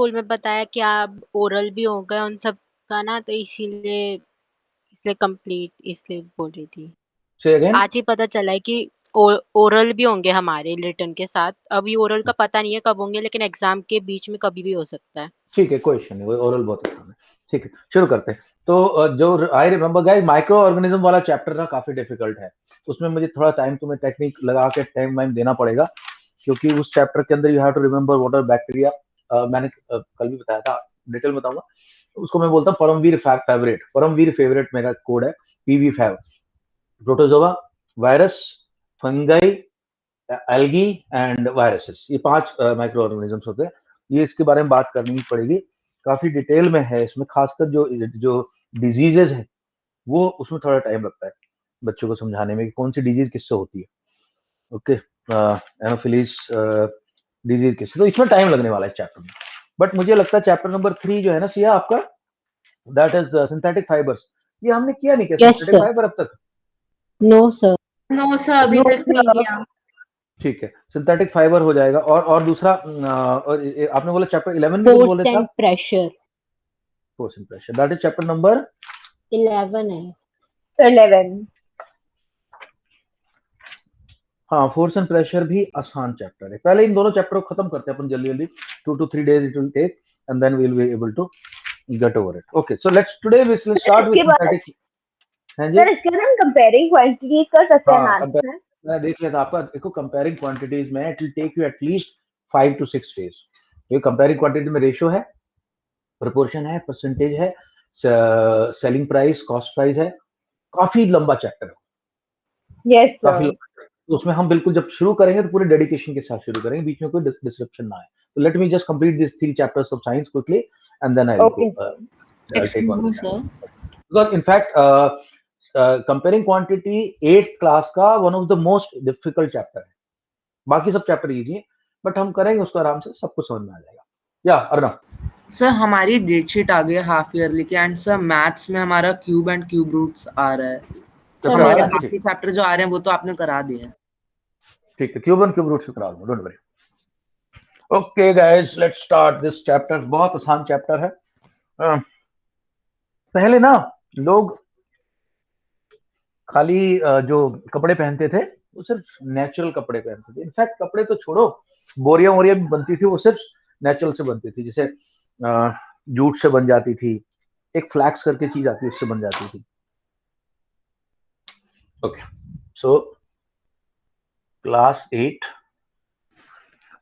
School में बताया कि आप ओरल भी हो गए उन सब का ना, तो इसीलिए इसलिए कंप्लीट इसलिए बोल रही थी। से अगेन। आज ही पता चला है कि ओरल भी होंगे हमारे रिटर्न के साथ। अभी ओरल का पता नहीं है कब होंगे, लेकिन एग्जाम के बीच में कभी भी हो सकता है। ठीक है, कोई इश्यू नहीं, वो ओरल बहुत आसान है। ठीक है, शुरू करते हैं। तो जो I remember guys, micro organism वाला चैप्टर ना काफी डिफिकल्ट है। उसमें मुझे थोड़ा टाइम, तुम्हें टेक्निक लगा के टाइम वाइम देना पड़ेगा, क्योंकि उस चैप्टर के अंदर you have to remember what are bacteria. मैंने कल भी बताया था, डिटेल बताऊंगा। उसको मैं बोलता हूँ परमवीर फेवरेट। परमवीर फेवरेट मेरा कोड है, PV5। Protozoa, virus, fungi, algae and viruses, ये 5 माइक्रो ऑर्गेनिजम्स होते हैं। ये इसके बारे में बात करनी पड़ेगी, काफी डिटेल में है इसमें। खासकर जो जो डिजीजेज है, वो उसमें थोड़ा टाइम लगता है बच्चों को समझाने में कि कौन सी डिजीज किससे होती है। ओके, एनोफिलीज डिजीज किससे, तो इसमें टाइम लगने वाला है चैप्टर में। बट मुझे लगता है चैप्टर नंबर 3 जो है ना सिया आपका, दैट इज सिंथेटिक फाइबर्स। ये हमने किया नहीं क्या यस सिंथेटिक सर। फाइबर अब तक? No sir. नो सर, अभी तक नहीं किया। ठीक है, सिंथेटिक फाइबर हो जाएगा। और दूसरा और आपने बोला चैप्टर 11 भी कुछ बोल फोर्स रहे थे एंड आप? Pressure force and pressure, that is chapter number 11 है। 11। हाँ, फोर्स एंड प्रेशर भी आसान चैप्टर है। पहले इन दोनों चैप्टर को खत्म करते हैं अपन जल्दी जल्दी। 2 to 3 days it will take, and then we'll be able to get over it. Okay, so today we will sir start with इसके बाद synthetic। हाँ जी। सर इसके बाद हम कंपेयरिंग क्वांटिटीज कर सकते हैं हाँ, मैथ्स में। मैं देख लिया था आपका। देखो, कंपेयरिंग क्वांटिटीज में it will take you at least 5 to 6 days। ये कंपेयरिंग क्वांटिटी में रेशियो है, प्रोपोर्शन है, परसेंटेज है, सेलिंग प्राइस, कॉस्ट प्राइस है। काफी लंबा चैप्टर है, यस काफी सर। लंबा। तो उसमें हम बिल्कुल जब शुरू करेंगे तो पूरे डेडिकेशन के साथ शुरू करेंगे, बीच में कोई डिसरप्शन ना आए। तो let me just complete this 3 chapters of science quickly, and then I will okay go sir. I'll take excuse on me the sir. chapter. Because in fact, comparing quantity 8th class का one of the most difficult chapter है। बाकी सब chapter easy है, but हम करेंगे उसको आराम से, सब कुछ समझ में आ जाएगा। या अर्नव सर हमारी डेट शीट आ गई है हाफ ईयरली की, एंड सर मैथ्स में हमारा क्यूब एंड क्यूब रूट्स आ रहा है। तो हमारे करा बाकी चैप्टर जो आ रहे हैं वो तो आपने करा दिए हैं। ठीक है, क्यूब एंड क्यूब रूट से करा लूंगा, don't worry. Okay guys, let's start this chapter. बहुत आसान चैप्टर है। पहले ना लोग खाली जो कपड़े पहनते थे वो सिर्फ नेचुरल कपड़े पहनते थे। इनफैक्ट कपड़े तो छोड़ो, बोरियां वोरियां भी बनती थी, वो सिर्फ नेचुरल से बनती थी। जैसे जूट से बन जाती थी, एक फ्लैक्स करके चीज आती है, उससे बन जाती थी। ओके, सो क्लास 8,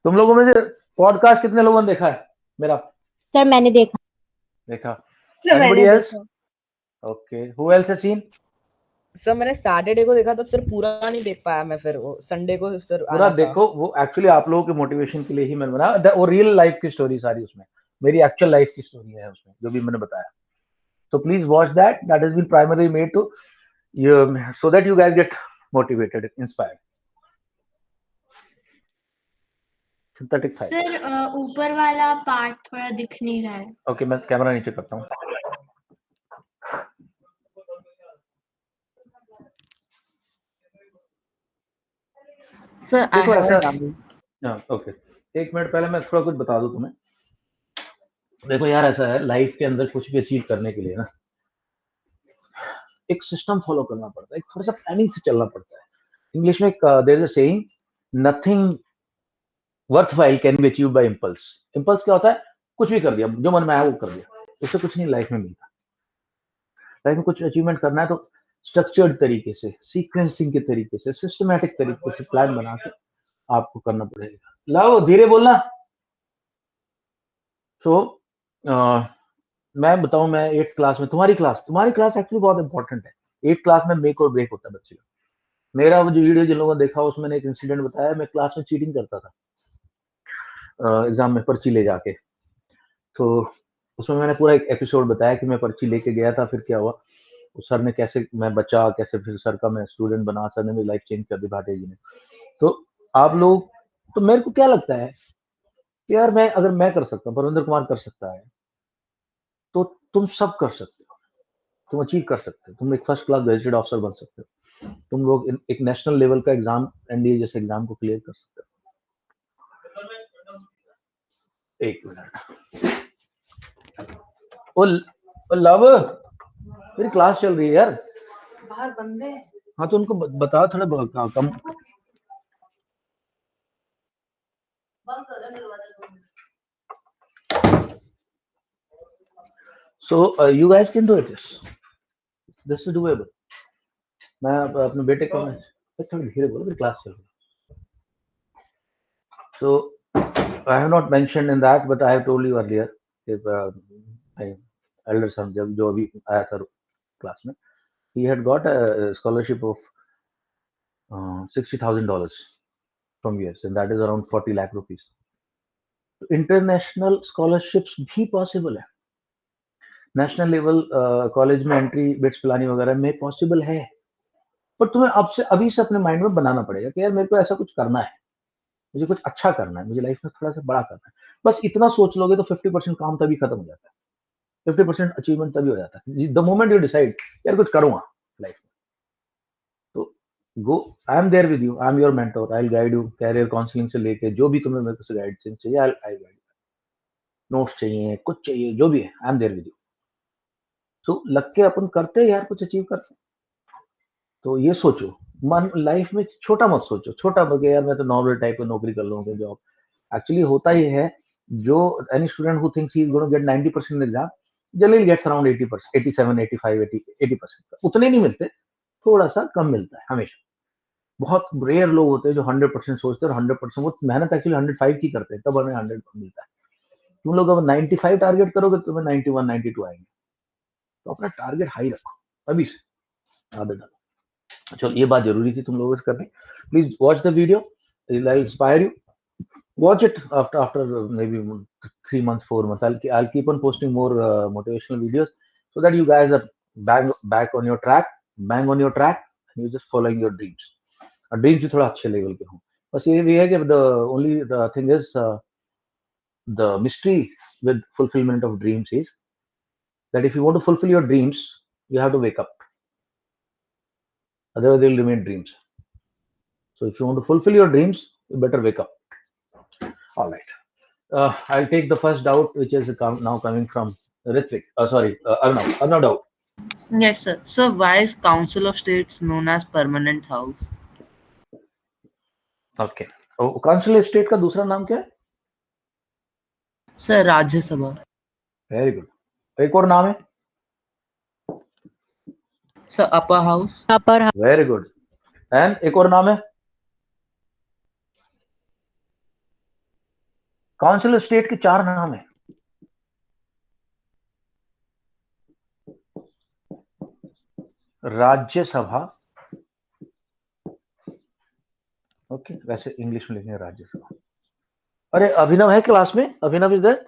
तुम लोगों में से पॉडकास्ट कितने लोगों ने देखा है मेरा? सर मैंने देखा। देखा? सर एनीबॉडी मैंने एल्स? देखा। Okay, who else has seen? Sir मैंने सैटरडे को देखा था, सर पूरा नहीं देख पाया मैं, फिर वो संडे को सर पूरा आना था। देखो, वो एक्चुअली आप लोगों के मोटिवेशन के लिए ही मैंने बनाया। वो रियल लाइफ की स्टोरी सारी उसमें, मेरी एक्चुअल लाइफ की स्टोरी है उसमें, जो भी मैंने बताया। So please watch that. That has been primarily made to you, so that you guys get motivated, inspired. Synthetic fiber. Sir ऊपर वाला पार्ट थोड़ा दिख नहीं रहा है। Okay, मैं कैमरा नीचे करता हूँ। सर आई देखो हैव ऐसा, अ डाउट। हाँ ओके, एक मिनट पहले मैं थोड़ा कुछ बता दूं तुम्हें। देखो यार, ऐसा है लाइफ के अंदर कुछ भी अचीव करने के लिए ना एक सिस्टम फॉलो करना पड़ता है, एक थोड़ा सा प्लानिंग से चलना पड़ता है। इंग्लिश में एक there is a saying, nothing worthwhile can be achieved by impulse. Impulse क्या होता है? कुछ भी कर दिया, जो मन में आया वो कर दिया, उससे कुछ नहीं लाइफ में मिलता। लाइफ में कुछ अचीवमेंट करना है तो स्ट्रक्चर्ड तरीके से, सीक्वेंसिंग के तरीके से, सिस्टमैटिक तरीके से प्लान बना के आपको करना पड़ेगा। लाओ धीरे बोलना। तो मैं बताऊं, मैं 8th क्लास में, तुम्हारी क्लास एक्चुअली बहुत इंपॉर्टेंट है। 8th क्लास में मेक और ब्रेक होता है बच्चे का। मेरा वो जो वीडियो जिन लोगों ने देखा उसमें मैंने एक इंसिडेंट बताया। मैं क्लास में चीटिंग करता था एग्जाम में, पर्ची ले जाके। तो उसमें मैंने पूरा एक एपिसोड बताया कि मैं पर्ची लेके गया था, फिर क्या हुआ, उस सर ने कैसे मैं बचा, कैसे फिर सर का मैं स्टूडेंट बना, सर ने मेरी लाइफ चेंज कर दी भाटे जी ने। तो आप लोग, तो मेरे को क्या लगता है कि यार मैं, अगर मैं कर सकता हूँ, परविंदर कुमार कर सकता है, तो तुम सब कर सकते हो, तुम अचीव कर सकते हो, तुम एक फर्स्ट क्लास गजेटेड ऑफिसर बन सकते हो, तुम लोग एक नेशनल लेवल का एग्जाम, एनडीए जैसे एग्जाम को क्लियर कर सकते हो। एक मिनट। ओ लव, मेरी क्लास चल रही है यार, बाहर बंदे। हाँ तो उनको बताओ थोड़ा कम। So you guys can do it. This is doable. मैं अपने बेटे को थोड़ा धीरे बोलो, मेरी क्लास चल रही है। So I have not mentioned in that, but I have told you earlier if my elder son जो अभी आया था क्लास में, he had got a scholarship of $60,000 from US, and that is around 40 lakh rupees. International scholarships भी possible है, national level college में entry bits Pilani वगैरह में पॉसिबल है, पर तुम्हें अब से अभी से अपने माइंड में बनाना पड़ेगा कि यार मेरे को ऐसा कुछ करना है, मुझे कुछ अच्छा करना है, मुझे लाइफ में थोड़ा सा बड़ा करना है। बस इतना सोच लोगे तो 50% काम तभी खत्म हो जाता है, 50% अचीवमेंट तभी हो जाता है द मोमेंट यू डिसाइड यार कुछ करूंगा लाइफ में। तो go, I am there with you, I am your mentor, I will guide you, career counselling से लेके जो भी तुम्हें मेरे से गाइडेंस चाहिए, आई गाइड यू, नोट्स चाहिए, कुछ चाहिए, जो भी है, I am there with you. तो लग के अपन करते हैं यार, कुछ अचीव करते हैं। तो ये सोचो, मन लाइफ में छोटा मत सोचो, छोटा बगे यार मैं तो नॉर्मल टाइप की नौकरी कर लूंगा जॉब। एक्चुअली होता ही है, जो any student who thinks he is gonna get 90% in exam generally gets around 80%, 87, 85, 80%। उतने नहीं मिलते, थोड़ा सा कम मिलता है हमेशा। बहुत रेयर लोग होते हैं जो 100% सोचते हैं और 100% वो मेहनत एक्चुअली 105 की करते हैं, तब हमें 100 मिलता है। तुम लोग अगर 95 टारगेट करोगे तो तुम्हें 91, 92 आएंगे। तो अपना टारगेट हाई रखो अभी से, आदत डालो। चलो ये बात जरूरी थी तुम लोगों से करनी। Please watch the video, it will inspire you. Watch it after maybe 3 months, 4 months. I'll keep on posting more motivational videos so that you guys are back on your track, bang on your track, and you're just following your dreams. और dreams भी थोड़ा अच्छे level के हों। बस ये भी है कि the thing is the mystery with fulfillment of dreams is that if you want to fulfill your dreams, you have to wake up. Otherwise, they'll remain dreams. So if you want to fulfill your dreams, you better wake up. All right. I'll take the first doubt, which is now coming from Ritvik. Arnav. Arnav doubt. Yes, sir. So why is Council of States known as Permanent House? Okay. Council of State का दूसरा नाम क्या है? Sir, राज्य सभा. Very good. एक और नाम है? Sir, Upper House. Upper house. Very good. And एक और नाम है? काउंसिल ऑफ स्टेट के 4 नाम है। राज्यसभा, ओके, वैसे इंग्लिश में लिखेंगे राज्यसभा। अरे अभिनव है क्लास में? अभिनव इज देयर?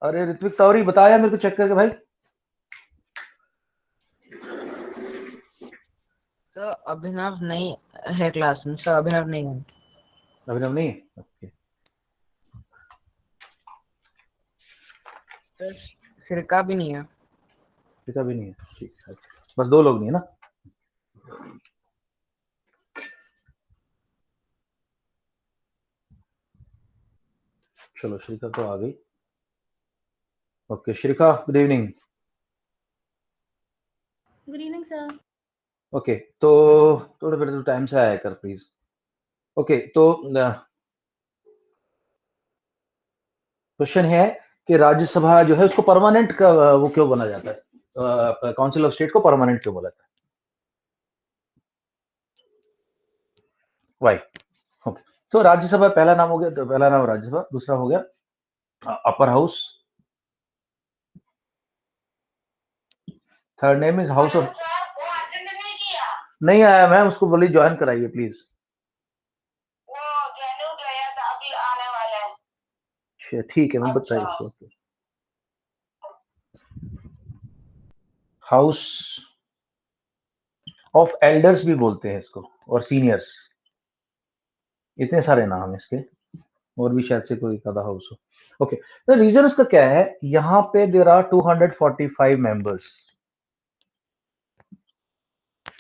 अरे ऋत्विक तौरी बताया मेरे को चेक करके भाई। सर अभिनव नहीं है क्लास में, सर अभिनव नहीं है। अभिनव नहीं है, ओके। सर सिरका भी नहीं है। सिरका भी नहीं है, ठीक है। बस 2 लोग नहीं है ना? चलो श्रीका तो आ गई। Okay Shrika, good evening. Good evening sir. Okay, तो थोड़ा बेटा टाइम से आया कर प्लीज। ओके, तो क्वेश्चन है कि राज्यसभा जो है उसको परमानेंट का वो क्यों बना जाता है? काउंसिल ऑफ स्टेट को परमानेंट क्यों बोला जाता है? वाई? ओके, तो राज्यसभा पहला नाम हो गया, तो पहला नाम राज्यसभा, दूसरा हो गया upper house, third name is house of. नहीं आया मैम, उसको बोलिए ज्वाइन कराइए प्लीज। ठीक है मैम, बताइए उसको। हाउस ऑफ एल्डर्स भी बोलते हैं इसको, और सीनियर्स, इतने सारे नाम है इसके, और भी शायद से कोई आधा हाउस हो। ओके, तो रीजन इसका क्या है? यहाँ पे there are 245 members,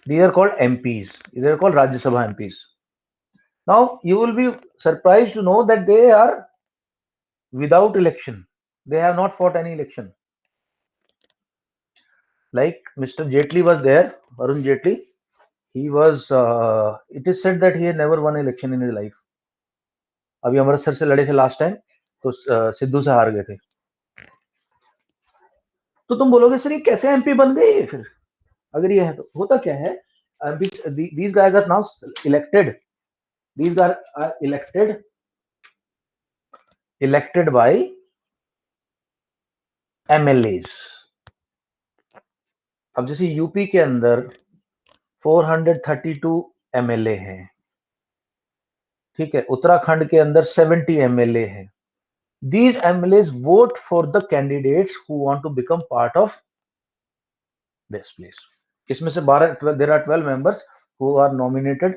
they are called MPs, they are called Rajya Sabha MPs. Now you will be surprised to know that they are without election. They have not fought any election. Like Mr. Jaitley was there, Arun Jaitley. He was. It is said that he had never won election in his life. अभी अमृतसर से लड़े थे last time, तो सिद्धू से हार गए थे. तो तुम बोलोगे सर ये कैसे एमपी बन गए फिर? अगर ये है तो होता क्या है? These guys are now elected. These guys are elected by MLAs. अब जैसे यूपी के अंदर 432 एमएलए हैं, ठीक है, उत्तराखंड के अंदर 70 एमएलए हैं. These MLAs vote for the candidates who want to become part of this place. इसमें से 12 there are 12 members who are nominated,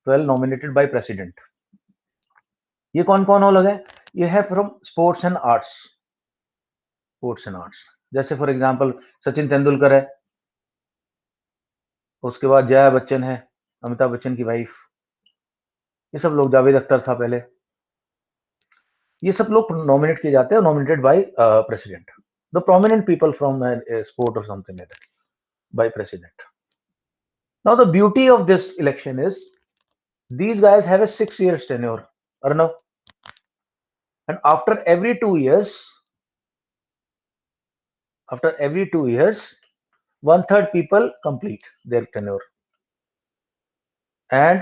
12 nominated by president. ये कौन कौन हो लगे? ये है from sports and arts. Sports and arts जैसे फॉर एग्जांपल सचिन तेंदुलकर है, उसके बाद जया बच्चन है, अमिताभ बच्चन की वाइफ, ये सब लोग, जावेद अख्तर था पहले, ये सब लोग नॉमिनेट किए जाते हैं, nominated by president. The prominent people from sport और something like that by president. Now the beauty of this election is these guys have a 6 years tenure, Arnav, and after every 2 years, 1/3 people complete their tenure, and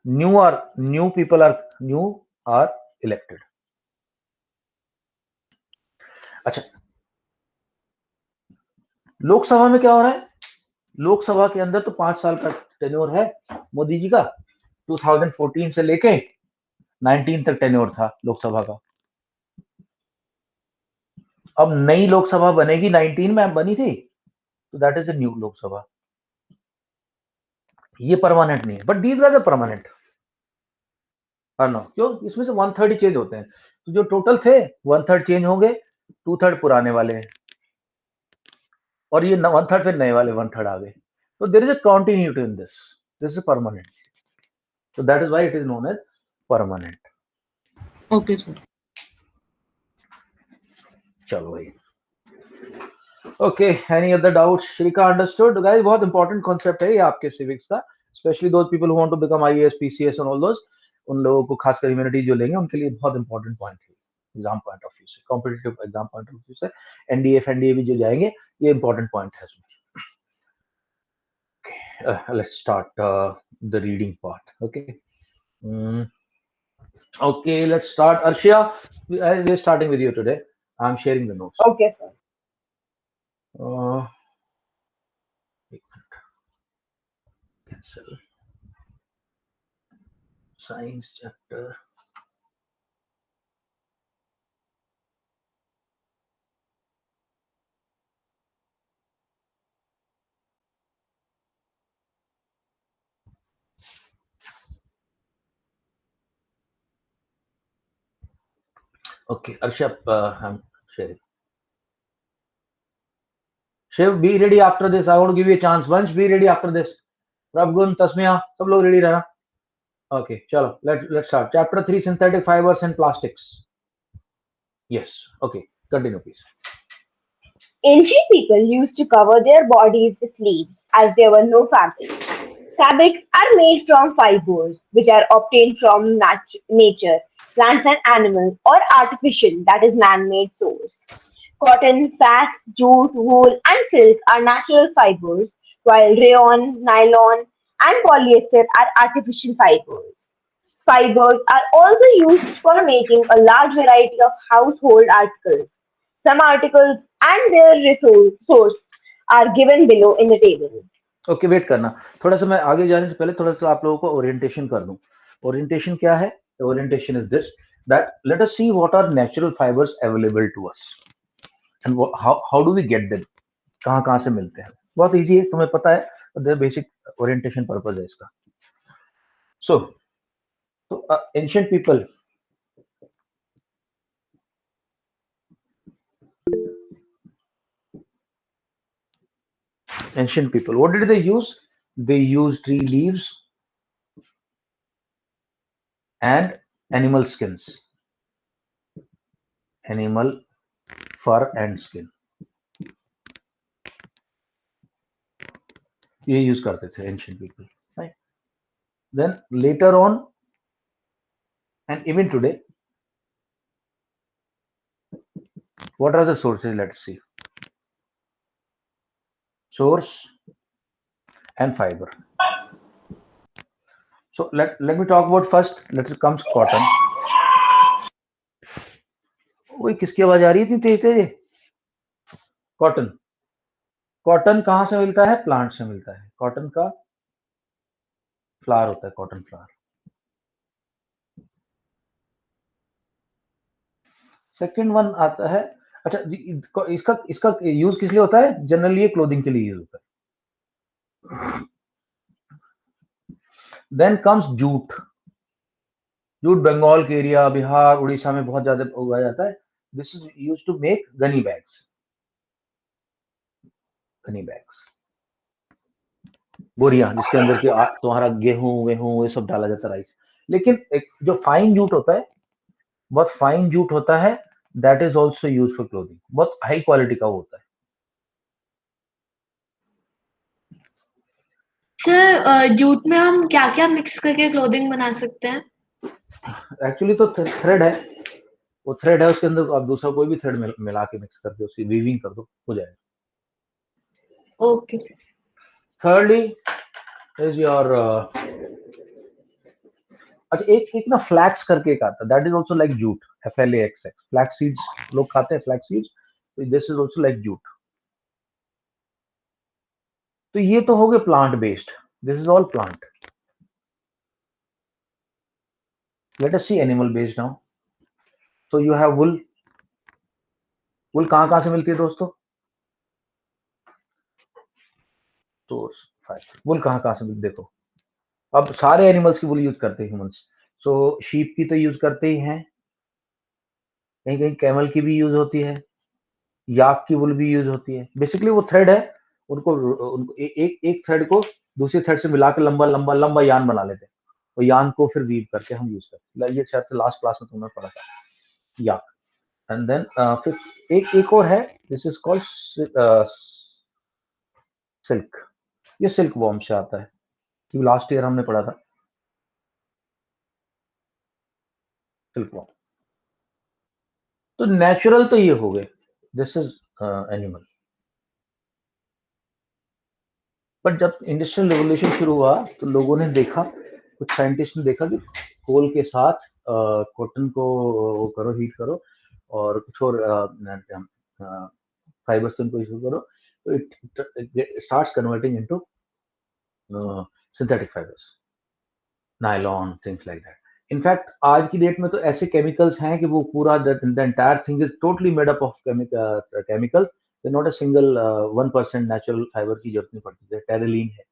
new people are elected. अच्छा, लोकसभा में क्या हो रहा है? लोकसभा के अंदर तो 5 साल का टेन्योर है मोदी जी का. 2014 से लेके 19 तक टेन्योर था लोकसभा का. अब नई लोकसभा बनेगी, 19 में बनी थी, तो that is a new Lok Sabha. ये परमानेंट नहीं है, but these are the permanent. No क्यों? इसमें से 1/3 ही चेंज होते हैं, तो जो टोटल थे 1/3 चेंज होंगे, 2/3 पुराने वाले हैं, और ये 1/3 फिर नए वाले 1/3 आ गए. तो there is a continuity in this is permanent. So that is why it is known as permanent. Okay, sir. चलो भाई. Okay, any other doubts? Shrika understood? Guys, बहुत important concept है ये आपके civics का, especially those people who want to become IAS, PCS and all those. उन लोगों को खासकर ह्यूमैनिटीज जो लेंगे उनके लिए बहुत इंपॉर्टेंट पॉइंट है एग्जाम पॉइंट ऑफ व्यू से, competitive exam point of view से. एनडीए भी जो जाएंगे, ये इंपॉर्टेंट पॉइंट है इसमें. Let's start the reading part. Okay. Okay, let's start. Arshia, we're starting with you today. I'm sharing the notes. Okay, sir. Cancel. Science chapter. Okay, Arshia, I'm sharing. Shiv, be ready after this. I want to give you a chance. Once, be ready after this. Prabgun, Tasmiya, सब लोग ready रहना. Okay, चलो, let's start. Chapter 3, synthetic fibers and plastics. Yes. Okay, continue, please. Ancient people used to cover their bodies with leaves as there were no fabrics. Fabrics are made from fibers, which are obtained from nature, plants and animals, or artificial, that is man-made source. Cotton, flax, jute, wool, and silk are natural fibers, while rayon, nylon, and polyester are artificial fibers. Fibers are also used for making a large variety of household articles. Some articles and their source are given below in the table. Okay, wait करना थोड़ा सा. मैं आगे जाने से पहले थोड़ा सा आप लोगों को ओरिएंटेशन कर दूं. ओरिएंटेशन क्या है? Orientation is this, that let us see what are natural fibres available to us and how do we get them. कहां से मिलते हैं? बहुत इजी है, तुम्हें पता है. बेसिक ओरिएंटेशन पर्पस है इसका. So ancient people, what did they use? They used tree leaves, and animal skins, animal fur and skin, ये यूज करते थे ancient people, right? Then later on and even today, what are the sources? Let's see. Source and fiber. So let me talk about first. Let's comes cotton. वही किसकी आवाज आ रही थी तेज तेज? Cotton. Cotton कहाँ से मिलता है? प्लांट से मिलता है. कॉटन का फ्लावर होता है, कॉटन फ्लावर. सेकेंड वन आता है, अच्छा इसका इसका यूज किस लिए होता है? जनरली ये क्लोथिंग के लिए यूज होता है. Then comes jute. Jute Bengal के एरिया, बिहार, उड़ीसा में बहुत ज्यादा उगाया जाता है. This is use to make gunny bags. Gunny bags, बोरियां जिसके अंदर के तुम्हारा गेहूं वेहूं ये सब डाला जाता है, राइस. लेकिन एक जो फाइन जूट होता है, बहुत फाइन जूट होता है, that is also use for clothing. बहुत हाई क्वालिटी का वो होता है. सर जूट में हम क्या क्या मिक्स करके क्लोथिंग बना सकते हैं? एक्चुअली तो थ्रेड है, वो थ्रेड है, उसके अंदर आप दूसरा कोई भी थ्रेड मिला के मिक्स करके उसकी वीविंग कर दो, हो जाएगा. Okay sir. Thirdly is your अच्छा एक ना फ्लैक्स करके एक आता है, that is also like jute. FLAX, flax seeds लोग खाते हैं, flax seeds. This is also like jute. तो ये तो हो गए plant based. This is all plant. Let us see animal based now. So you have wool. Wool कहां कहां से मिलती है दोस्तों? Source fibre. वुल कहां कहां से मिलती? देखो, अब सारे एनिमल्स की वुल यूज करते हैं ह्यूमंस. सो शीप की तो यूज करते ही हैं, कहीं कहीं कैमल की भी यूज होती है, याक की वुल भी यूज होती है. बेसिकली वो थ्रेड है, उनको एक थ्रेड को दूसरे थ्रेड से मिलाकर लंबा लंबा लंबा यान बना लेते हैं, और यान को फिर वीव करके हम यूज करते हैं. ये शायद से लास्ट क्लास में तुमने पढ़ा था, याक. एंड देन फिर एक और है, दिस इज कॉल्ड सिल्क. ये सिल्क वॉर्म से आता है, क्योंकि लास्ट ईयर हमने पढ़ा था सिल्क वॉर्म. तो नेचुरल तो ये हो गए, दिस इज एनिमल. पर जब इंडस्ट्रियल रेवोल्यूशन शुरू हुआ तो लोगों ने देखा, कुछ साइंटिस्ट ने देखा कि कोल के साथ कॉटन को वो करो, हीट करो, और कुछ और फाइबर्स को यूज करो, तो it starts converting into synthetic fibres, nylon, things like that. In fact आज की डेट में तो ऐसे केमिकल्स हैं कि वो पूरा the entire thing is totally made up of chemicals. Not a single 1% natural fibre की जरूरत नहीं पड़ती है. टेरेलिन है,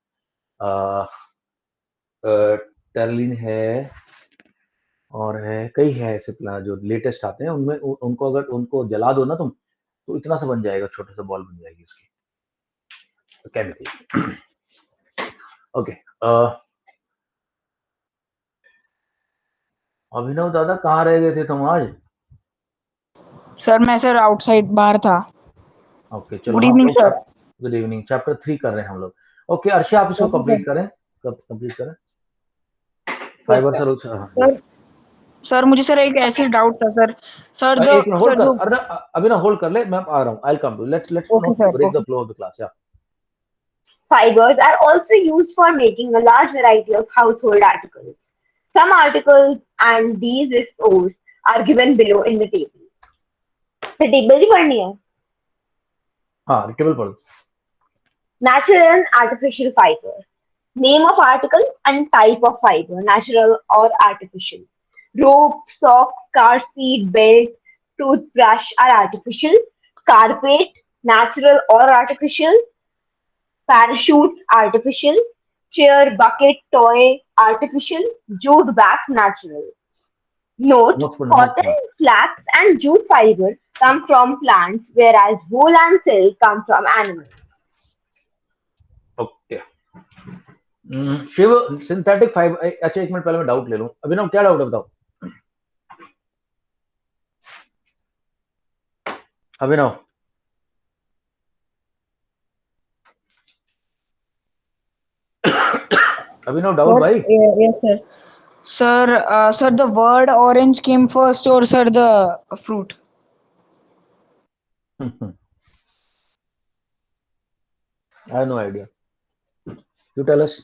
टेरेलिन है, और है कई है ऐसे जो लेटेस्ट आते हैं, उनमें उनको अगर उनको जला दो ना तुम, तो इतना सा बन जाएगा, छोटा सा बॉल बन जाएगी उसकी केमिकल. ओके, अभिनव दादा कहाँ रह गए थे तुम आज? सर मैं सर आउटसाइड बाहर था. ओके चलो, गुड हम इवनिंग लोग सर. Good evening. चैप्टर 3 कर रहे हैं हम लोग. ओके अर्षा, आप इसको ओके कंप्लीट सर. करें. कब कंप्लीट करें? Yes, fibre sir. सर. हाँ सर सर मुझे सर एक ऐसी डाउट था सर. सर एक मिनट होल्ड सर कर. जो. अरे अभी ना होल्ड कर ले, मैं आ रहा हूँ. I come to. Let's okay not sir. Break the okay. Flow of the class. या Fibers are also used for making a large variety of household articles. Some articles and these resources are given below in the table. The table ही पढ़नी है. हाँ table पढ़ो. Natural and artificial fiber. Name of article and type of fiber, natural or artificial. Rope, socks, car seat, belt, toothbrush are artificial. Carpet, natural or artificial. Parachutes, artificial. Chair, bucket, toy, artificial. Jute bag, natural. Note, note पढ़ो, note cotton, पढ़ो. flax and jute fiber come from plants whereas wool and silk come from animals. Okay, Shiv synthetic fibre, अच्छा एक minute पहले मैं doubt ले लूं। अभिनव क्या doubt है बताओ। अभिनव अभिनव डाउट What? भाई। Yes, sir. Sir, the word orange came first, or sir, the fruit? I have no idea. You tell us.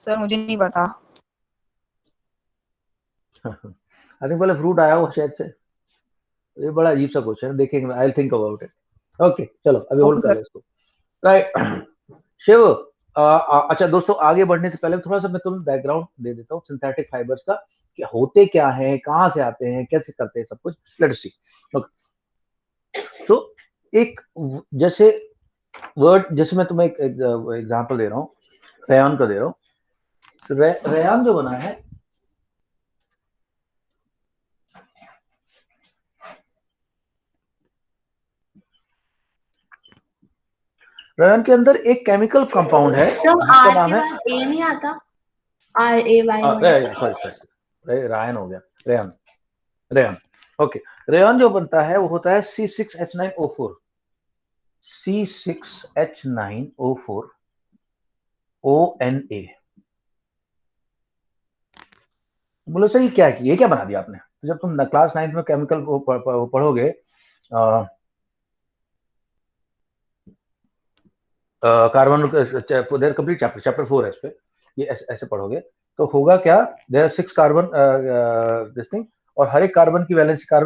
Sir मुझे नहीं पता। आई थिंक पहले फ्रूट आया हो शायद से। ये बड़ा अजीब सा क्वेश्चन है, देखेंगे, I think about it. Okay चलो अभी होल्ड ओके कर सर। ले इसको। राइट शिव, अच्छा दोस्तों आगे बढ़ने से पहले थोड़ा सा मैं तुम्हें बैकग्राउंड दे देता हूँ सिंथेटिक फाइबर्स का, कि होते क्या हैं, कहाँ से आते हैं, कैसे करते हैं सब कुछ। Let's see. ओके तो एक जैसे वर्ड, जैसे मैं तुम्हें एक एग्जांपल दे रहा हूँ, रेयन का दे रहा हूँ। रेयन जो बना है, रेयन के अंदर एक केमिकल कंपाउंड है सब जिसका आर नाम के है, बाद ए नहीं आता, RAYON। सॉरी सॉरी रायन हो गया, रेयन रेयन। ओके रेयन जो बनता है वो होता है C6H9O4, C6H9O4 ONA। बोलो सर ये क्या बना दिया आपने। तो जब तुम क्लास 9th में केमिकल पढ़ोगे, कार्बन, देयर कंप्लीट चैप्टर 4 है इस पे, ये ऐसे पढ़ोगे तो होगा क्या, there are 6 carbon this thing, और हर एक कार्बन की वैलेंसी 4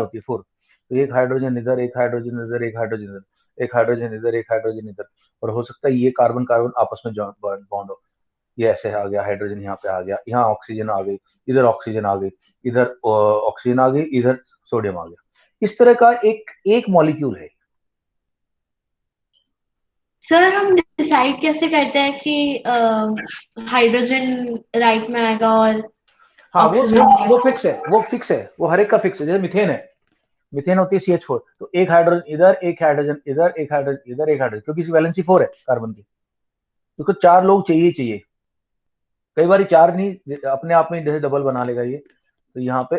होती है, 4। तो एक हाइड्रोजन इधर, एक हाइड्रोजन इधर, एक हाइड्रोजन इधर, एक हाइड्रोजन इधर, एक हाइड्रोजन इधर, और हो सकता है ये कार्बन कार्बन आपस में बॉन्ड हो। ये ऐसे आ गया, हाइड्रोजन यहाँ पे आ गया, यहाँ ऑक्सीजन आ गई, इधर ऑक्सीजन आ गई, इधर ऑक्सीजन आ गई, इधर सोडियम आ गया। इस तरह का एक मॉलिक्यूल है। सर हम डिसाइड कैसे करते हैं कि हाइड्रोजन राइट में आएगा और हाँ ऑक्सीजन वो फिक्स है, वो हर एक का फिक्स है। जैसे मिथेन है, मिथेन होती है CH4, तो एक हाइड्रोजन इधर, एक हाइड्रोजन इधर, एक हाइड्रोजन इधर, एक हाइड्रोजन, क्योंकि इसकी वैलेंसी 4 है कार्बन की, तो 4 लोग चाहिए। कई बार 4 नहीं, अपने आप में जैसे डबल बना लेगा ये, तो यहाँ पे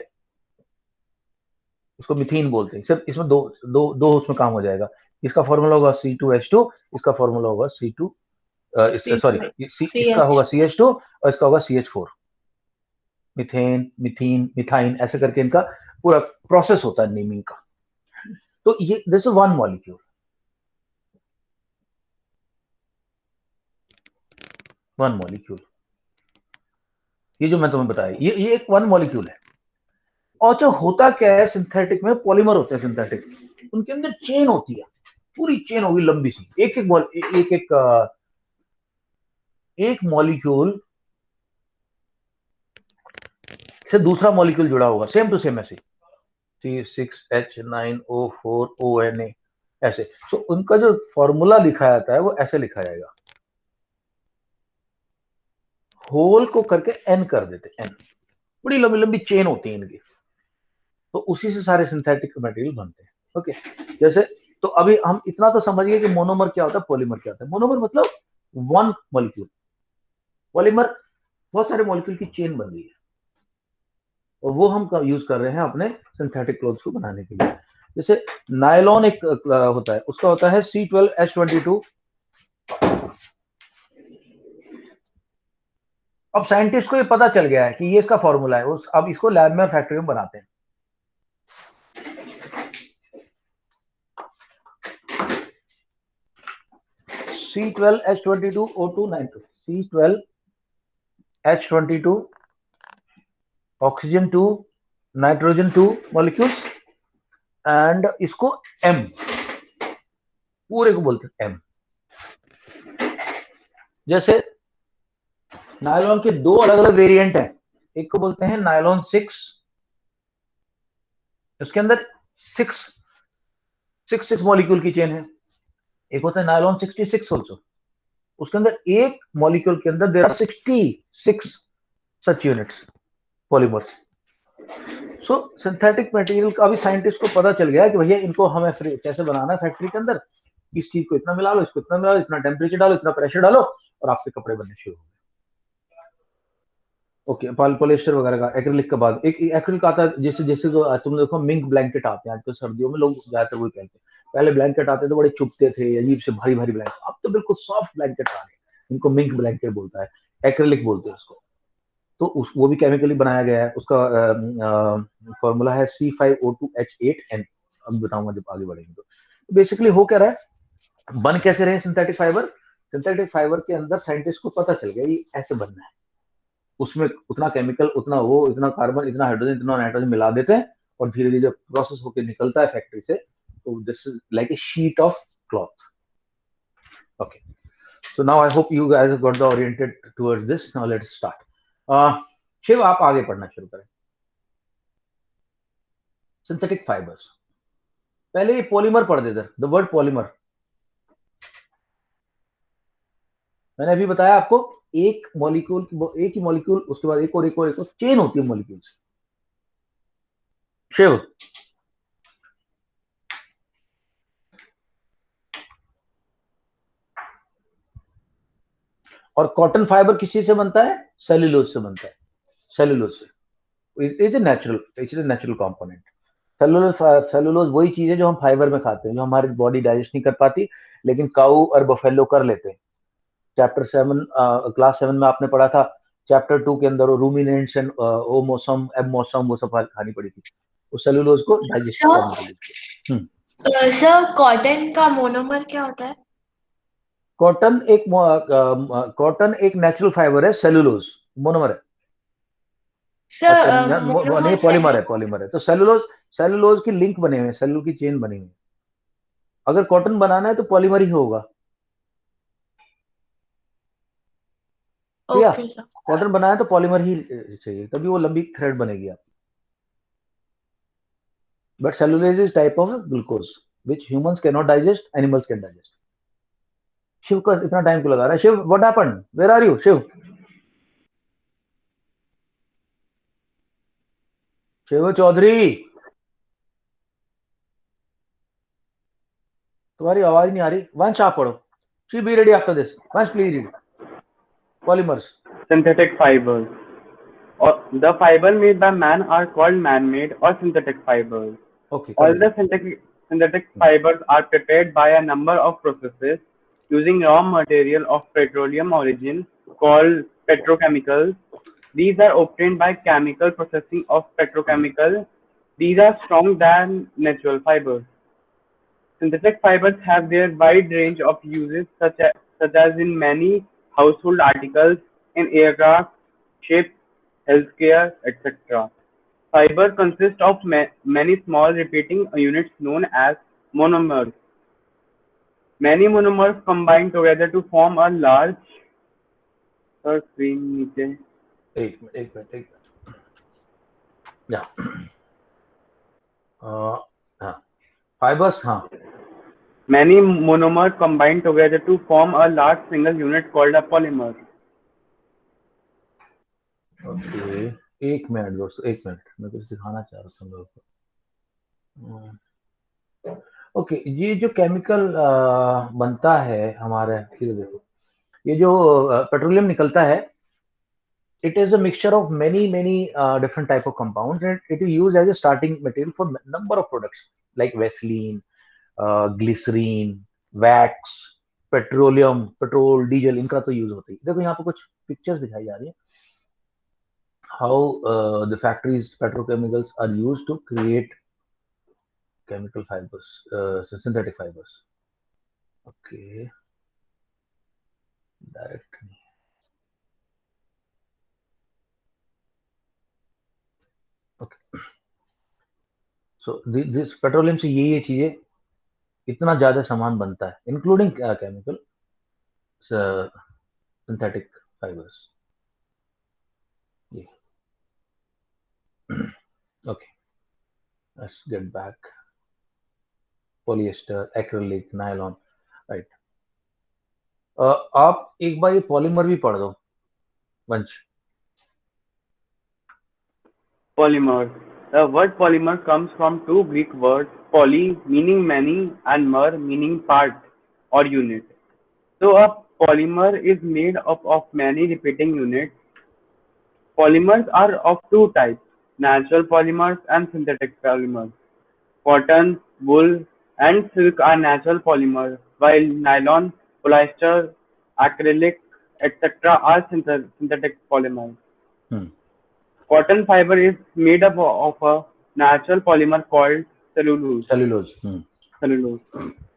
उसको मिथीन बोलते हैं। सिर्फ इसमें दो उसमें काम हो जाएगा। इसका फॉर्मूला होगा C2H2, इसका फॉर्मूला होगा C2, सॉरी इसका होगा CH2 और इसका होगा CH4। मिथेन, मिथीन, मिथाइन, ऐसे करके इनका पूरा प्रोसेस होता है नेमिंग का। तो ये दिस इज वन मॉलिक्यूल, ये जो मैं तुम्हें बताया ये एक वन मॉलिक्यूल है। और जो होता क्या है सिंथेटिक में, पॉलीमर होते हैं सिंथेटिक, उनके अंदर चेन होती है, पूरी चेन होगी लंबी सी, एक मॉलिक्यूल से दूसरा मॉलिक्यूल जुड़ा होगा, सेम टू सेम ऐसे, C6H9O4 ONA ऐसे। तो उनका जो फॉर्मूला लिखा जाता है वो ऐसे लिखा जाएगा, होल को करके N कर देते, N, बड़ी लंबी लंबी चेन होती है इनकी, तो उसी से सारे सिंथेटिक मटेरियल बनते हैं। ओके जैसे, तो अभी हम इतना तो समझ गए कि मोनोमर क्या होता है, पॉलीमर क्या होता है। मोनोमर मतलब वन मॉलिक्यूल, पॉलीमर बहुत सारे मॉलिक्यूल की चेन बन गई है, और वो हम यूज कर रहे हैं अपने सिंथेटिक क्लोथ्स को बनाने के लिए। जैसे नायलॉन एक होता है, उसका होता है C12H22। अब साइंटिस्ट को ये पता चल गया है कि ये इसका फॉर्मूला है, अब इसको लैब में और फैक्ट्री में बनाते हैं। C12H22O292, C12H22 oxygen 2 nitrogen 2 molecules, and इसको M, पूरे को बोलते हैं M। जैसे नायलॉन के दो अलग अलग वेरिएंट हैं, एक को बोलते हैं नायलॉन 6, उसके अंदर 6 मॉलिक्यूल की चेन है। एक होता है नायलॉन 66 ऑल्सो, उसके अंदर एक मॉलिक्यूल के अंदर there are 66 such units polymers. So synthetic material का अभी साइंटिस्ट को पता चल गया कि भैया इनको हमें कैसे बनाना है फैक्ट्री के अंदर, इस चीज को इतना मिला लो, इसको इतना मिला लो, इतना टेम्परेचर डालो, इतना प्रेशर डालो, और आपके कपड़े बनने शुरू हो गए। ओके, पॉलिएस्टर वगैरह का, एक्रिलिक के बाद एक एक्रिलिक आता है, जैसे जैसे तो तुम देखो मिंक ब्लैंकेट आते हैं आजकल, सर्दियों में लोग ज्यादातर वही पहनते हैं। पहले ब्लैंकेट आते थे बड़े चुभते थे, अजीब से भारी भारी ब्लैंकेट, अब तो बिल्कुल सॉफ्ट ब्लैंकेट आ रहे हैं, इनको मिंक ब्लैंकेट बोलता है, एक्रिलिक बोलते हैं उसको। तो वो भी केमिकली बनाया गया है, उसका फॉर्मूला है C5O2H8N। अब बताऊंगा जब आगे बढ़ेंगे। तो बेसिकली हो क्या रहा है, बन कैसे रहे सिंथेटिक फाइबर, सिंथेटिक फाइबर के अंदर साइंटिस्ट को पता चल गया ये ऐसे बनना है, उसमें उतना केमिकल, उतना वो, इतना कार्बन, इतना हाइड्रोजन, इतना नाइट्रोजन मिला देते हैं, और धीरे धीरे जब प्रोसेस होकर निकलता है फैक्ट्री से, तो this is like a sheet of cloth. Okay, so now I hope you guys have got the oriented towards this. Now let's start. Shiv, आप आगे पढ़ना शुरू करें। सिंथेटिक फाइबर्स, पहले ये पॉलीमर पढ़ देते, द वर्ड पॉलीमर। मैंने अभी बताया आपको, एक मॉलिक्यूल, एक ही मॉलिक्यूल, उसके बाद एक और एक और एक और चेन होती है मॉलिक्यूल्स। शिव, और कॉटन फाइबर किस चीज से बनता है, सेल्यूलोज से बनता है, सेल्यूलोज से, is a natural component. Cellulose वही चीज है जो हम फाइबर में खाते हैं, जो हमारी बॉडी डाइजेस्ट नहीं कर पाती, लेकिन काऊ और बफेलो कर लेते हैं। चैप्टर 7, क्लास 7 में आपने पढ़ा था, चैप्टर 2 के अंदर वो रूमिनेंट्स एंड ओमोसम, एबमोसम, वो सब खानी पड़ी थी, वो सेलुलोज को डाइजेस्ट करने के लिए। सर कॉटन का मोनोमर क्या होता है? कॉटन एक नेचुरल फाइबर है, सेलुलोज मोनोमर है। सर नहीं, पॉलीमर है। तो सेलुलोज की लिंक बने हुए हैं, सेलुलोज की चेन बनी हुई है। अगर कॉटन बनाना है तो पॉलीमर ही होगा। Okay sir. कॉटन बनाना है तो पॉलीमर ही चाहिए, तभी वो लंबी थ्रेड बनेगी आप। But cellulose is type of glucose which humans can not digest, animals can digest. Shiv का इतना टाइम क्यों लगा रहा है? Shiv, what happened, where are you Shiv? Shiv Chaudhary, तुम्हारी आवाज नहीं आ रही। वंश, आप पढ़ो। She be ready after this. Vansh, please read polymers. Synthetic fibers. Or the fiber made by man are called man-made or synthetic fibers. Okay, All the synthetic fibers are prepared by a number of processes using raw material of petroleum origin called petrochemicals. These are obtained by chemical processing of petrochemical. These are stronger than natural fibers. Synthetic fibers have their wide range of uses, such as in many household articles, in aircraft, ships, healthcare, etc. Fibers consist of many small repeating units known as monomers. Many monomers combine together to form a large screen. एक minute या हाँ, fibres, हाँ। Many monomers combine together to form a large single unit called a polymer. Okay, एक minute दोस्तों, एक minute, मैं कुछ सिखाना चाह रहा था लोगों को। ओके, ये जो केमिकल बनता है हमारे, देखो ये जो पेट्रोलियम निकलता है, it is a mixture of many different type of compounds, and it is used as a starting material for number of products like Vaseline, glycerine, wax, petrol, diesel, इनका तो यूज होता है। देखो यहाँ पे कुछ पिक्चर्स दिखाई जा रही है, how the factories petrochemicals are used to create chemical fibers, synthetic fibers. Okay, direct. Okay, so this petroleum से ये चीजें, इतना ज्यादा सामान बनता है, including chemical synthetic fibers. Yeah. Okay, let's get back. Polyester, acrylic, nylon, right. आप एक बार ये पॉलीमर भी पढ़ दो वंश। Polymer. The word polymer comes from two Greek words, poly meaning many and mer meaning part or unit. So a polymer is made up of many repeating units. Polymers are of two types: natural polymers and synthetic polymers. Cotton, wool, and silk are natural polymers, while nylon, polyester, acrylic, etc. are synthetic polymers. Hmm. Cotton fiber is made up of a natural polymer called cellulose. Cellulose. Cellulose.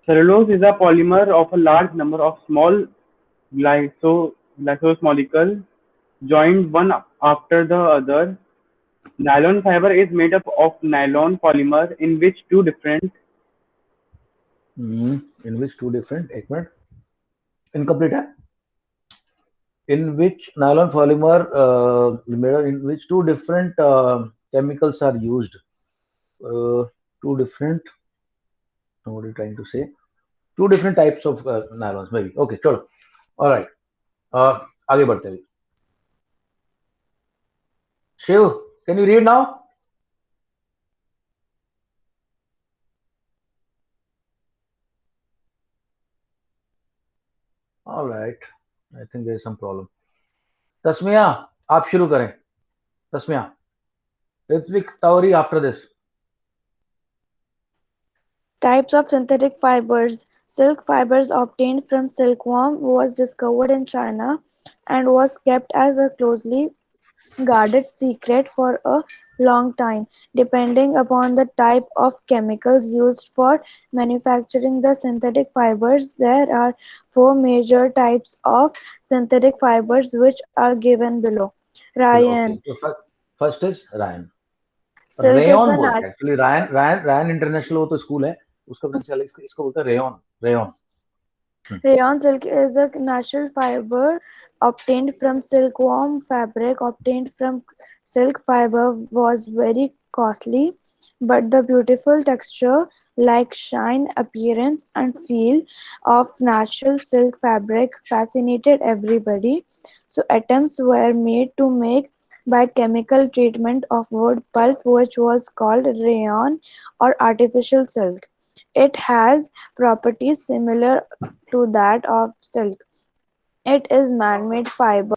Cellulose is a polymer of a large number of small glycose molecules joined one after the other. Nylon fiber is made up of nylon polymer in which two different In which two different, एक minute, incomplete है. In which nylon polymer, in which two different chemicals are used. Two different, what are you trying to say? Two different types of nylons, maybe. Okay, चलो. All right. आगे बढ़ते हैं. Shiv, can you read now? All right. I think there is some problem. Tasmiya, आप शुरू करें. Tasmiya. Ritvik Tauri after this. Types of synthetic fibers. Silk fibers obtained from silkworm was discovered in China and was kept as a closely guarded secret for a long time. Depending upon the type of chemicals used for manufacturing the synthetic fibers, there are four major types of synthetic fibers which are given below. Okay. Rayon. So first is Ryan. Silk is rayon a बोलते हैं actually. Ryan international, वो तो school है, उसका pronunciation इसको बोलते हैं rayon. Rayon. Rayon silk is a natural fiber obtained from silkworm. Fabric obtained from silk fiber was very costly, but the beautiful texture, like shine, appearance, and feel of natural silk fabric fascinated everybody. So attempts were made to make by chemical treatment of wood pulp, which was called rayon or artificial silk. It has properties similar to that of silk. It is man-made fiber.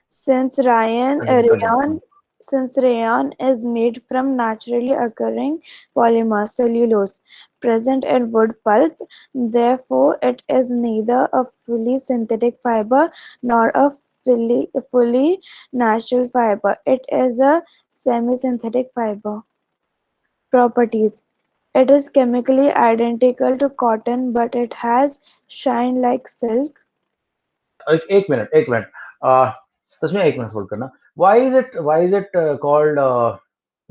Since rayon, Understood. since rayon is made from naturally occurring polymer cellulose present in wood pulp, therefore it is neither a fully synthetic fiber nor a fully natural fiber. It is a semi-synthetic fiber. Properties. It is chemically identical to cotton, but it has shine like silk. एक minute. तस्मीर एक minute hold करना. Why is it called?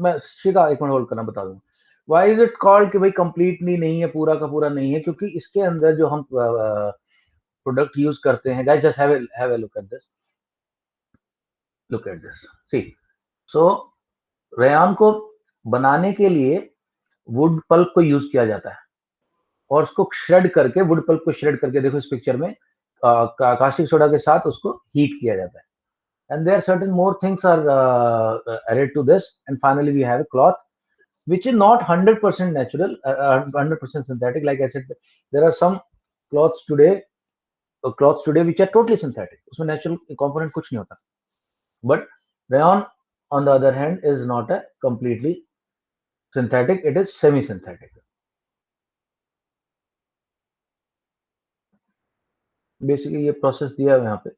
मैं शिका एक minute hold करना, बता दूं. Why is it called कि भाई completely नहीं है, पूरा का पूरा नहीं है? क्योंकि इसके अंदर जो हम प्रोडक्ट यूज करते हैं, guys, just have a look at this. Look at this. See, so rayon को बनाने के लिए वुड पल्प को यूज किया जाता है, और उसको श्रेड करके, वुड पल्प को श्रेड करके, देखो इस पिक्चर में, कास्टिक सोडा के साथ उसको हीट किया जाता है. And there are certain more things are added to this, and finally we have a cloth which is not 100% natural, 100% synthetic. Like I said, there are some cloths today which are totally synthetic. उसमें natural component कुछ नहीं होता. But rayon, on the other hand, is not a completely synthetic. It is semi-synthetic. Basically ये process दिया है यहाँ पे.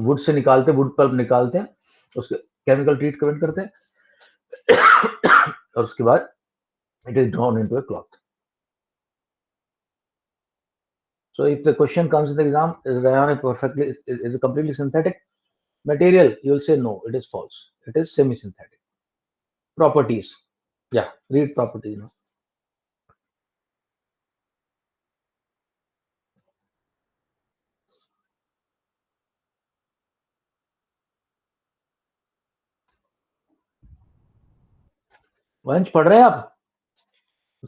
Would say निकालते, वुड पल्प निकालते हैं, उसके केमिकल ट्रीटमेंट करते हैं, और उसके बाद it is drawn into a cloth. So if the question comes in the exam, is rayon is a completely synthetic material? You will say no, it is false. It is semi-synthetic. Properties. Yeah, read properties now. वंश पढ़ रहे हैं आप?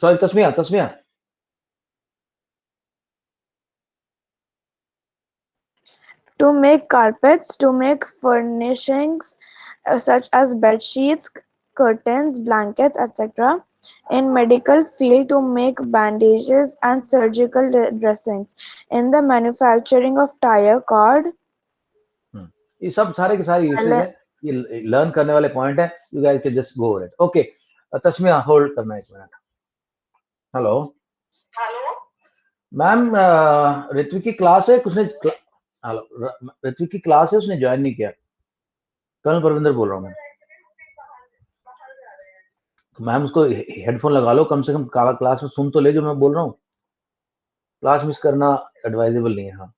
Sorry, Tasmiya. To make carpets, to make furnishings such as bed sheets, curtains, blankets, etc., in medical field to make bandages and surgical dressings, in the manufacturing of tire cord. ये सब सारे के सारे यूसेज है, ये लर्न करने वाले point है, you guys can just go over it. Okay, Tasmiya hold करना एक मिनट। हेलो मैम, ऋत्विक की क्लास है, उसने हेलो ऋत्विक की क्लास है, उसने ज्वाइन नहीं किया। कर्नल परविंदर बोल रहा हूँ मैं। मैम उसको हेडफोन लगा लो, कम से कम क्लास में सुन तो ले जो मैं बोल रहा हूँ। क्लास मिस करना एडवाइजेबल नहीं है। हाँ,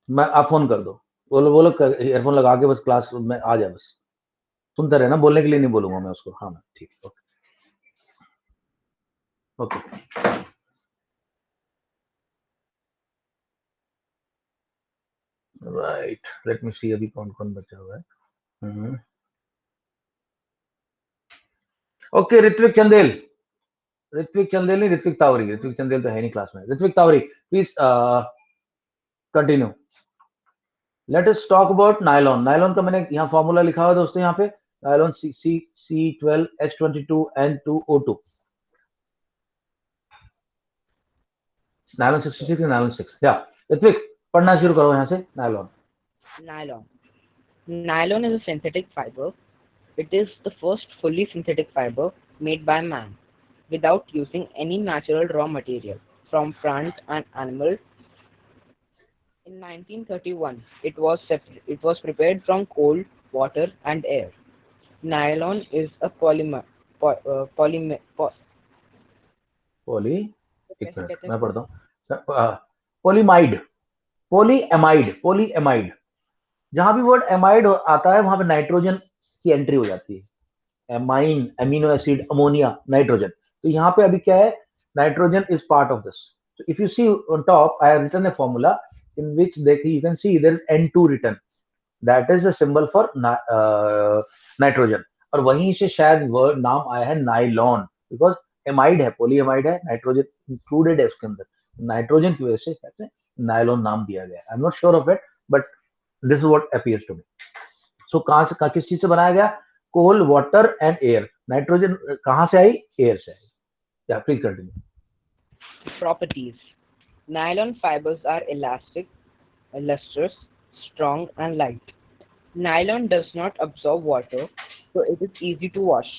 मैं आप फोन कर दो, बोलो ईयरफोन लगा के बस क्लास में आ जाए, बस सुनता रहे ना, बोलने के लिए नहीं बोलूंगा मैं उसको। हाँ मैम, ठीक, okay okay. Right, let me see अभी कौन कौन बचा हुआ है। ओके, ऋत्विक चंदेल नहीं, ऋत्विक तावरी, ऋत्विक चंदेल तो है नहीं क्लास में। Ritvik Tawari, please continue. Let us talk about nylon. Nylon का मैंने यहाँ फॉर्मूला लिखा हुआ है दोस्तों, यहाँ पे नायलॉन C12H22N2O2, नायलॉन 66 नायलॉन 6। या ऋत्विक पढ़ना शुरू करो यहाँ से। Nylon Nylon is a synthetic fiber. It is the first fully synthetic fiber made by man without using any natural raw material from plant and animal. In 1931, it was prepared from coal, water, and air. Nylon is a polymer. एक minute मैं पढ़ता हूँ। पोलीएमाइड। जहां भी word amide आता है वहां पे नाइट्रोजन की एंट्री हो जाती है। Amine, amino acid, ammonia, nitrogen. तो यहाँ पे अभी क्या है, nitrogen is part of this. So if you see on top, I have written a formula in which you can see there is N2 written. That is a symbol for nitrogen. और वहीं से शायद word नाम आया है nylon, because amide है, polyamide है, nitrogen included है उसके अंदर। नाइट्रोजन की वजह से कहते हैं नाइलॉन नाम दिया गया। I am not sure of it, but this is what appears to me. So कहां से, किस चीज से बनाया गया? Coal, water and air. Nitrogen कहां से आई? एयर से आई। या please continue. Properties. Nylon fibers are elastic, lustrous, strong, and light. Nylon does not absorb water, so it is easy to wash.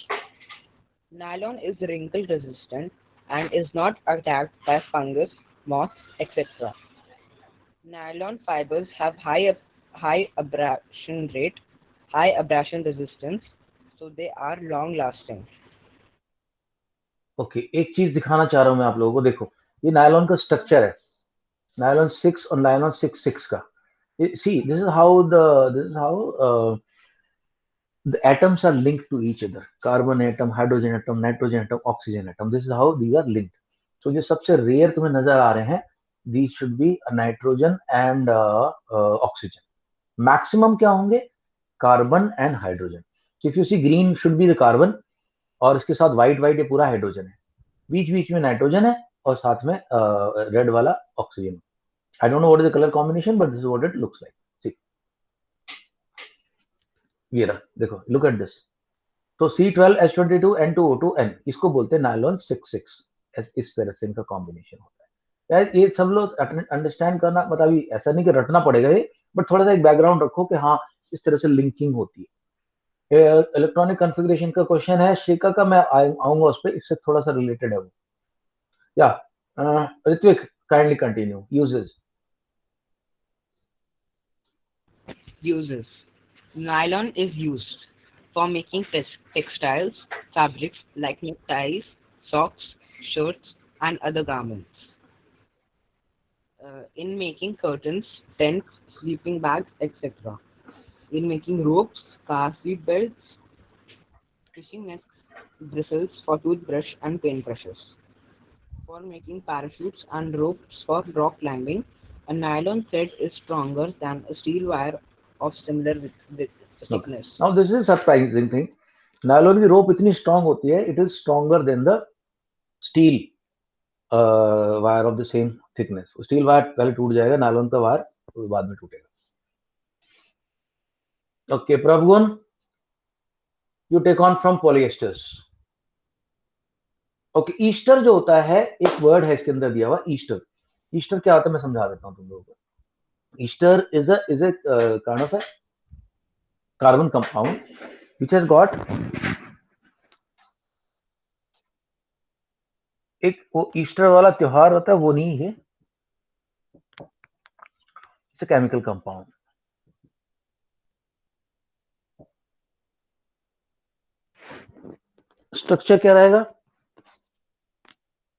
Nylon is wrinkle resistant and is not attacked by fungus, moths, etc. Nylon fibers have high abrasion rate, high abrasion resistance, so they are long lasting. Okay, एक चीज दिखाना चाह रहा हूं मैं आप लोगों को। देखो, ये नायलॉन का स्ट्रक्चर है, नायलॉन 6 और नायलॉन 6 का। See, this is how the atoms are linked to each other. Carbon atom, hydrogen atom, nitrogen atom, oxygen atom. This is how these are linked. So जो सबसे रेयर तुम्हें नजर आ रहे हैं, these should be nitrogen and oxygen. Maximum क्या होंगे? Carbon and hydrogen. So if you see green should be the carbon, और इसके साथ white ये पूरा हाइड्रोजन है, बीच बीच में नाइट्रोजन है और साथ में रेड वाला oxygen. I don't know what is the color combination, but this is what it looks like. See, ये रहा, देखो, look at this. तो C12H22N2O2N, इसको बोलते हैं नायलॉन 66। इस तरह से इनका कॉम्बिनेशन होता है। यार ये सब लोग अंडरस्टैंड करना, मतलब ऐसा नहीं कि रटना पड़ेगा ये, बट थोड़ा सा एक बैकग्राउंड रखो कि हाँ इस तरह से लिंकिंग होती है। इलेक्ट्रॉनिक कॉन्फ़िगरेशन का क्वेश्चन है, शिका का मैं आऊंगा उस पर, इससे थोड़ा सा रिलेटेड है वो। या Ritvik, kindly continue. Uses. Nylon is used for making textiles, fabrics like neckties, socks, shirts, and other garments. In making curtains, tents, sleeping bags, etc. In making ropes, car seat belts, fishing nets, bristles for toothbrush and paintbrushes. For making parachutes and ropes for rock climbing, a nylon thread is stronger than a steel wire of similar thickness. Now this is a surprising thing. Nylon की रोप इतनी strong होती है, it is stronger than the steel wire of the same thickness. Steel wire पहले टूट जाएगा, nylon का wire तो बाद में टूटेगा। Okay, Prabhugun. you take on from polyesters. Okay, ester जो होता है, एक वर्ड है इसके अंदर दिया हुआ, ईस्टर. ईस्टर क्या होता है मैं समझा देता हूं तुम लोगों को. Easter is a kind of a carbon compound which has got एक वो ईस्टर वाला त्योहार होता है वो नहीं है, it's a chemical compound. Structure क्या रहेगा,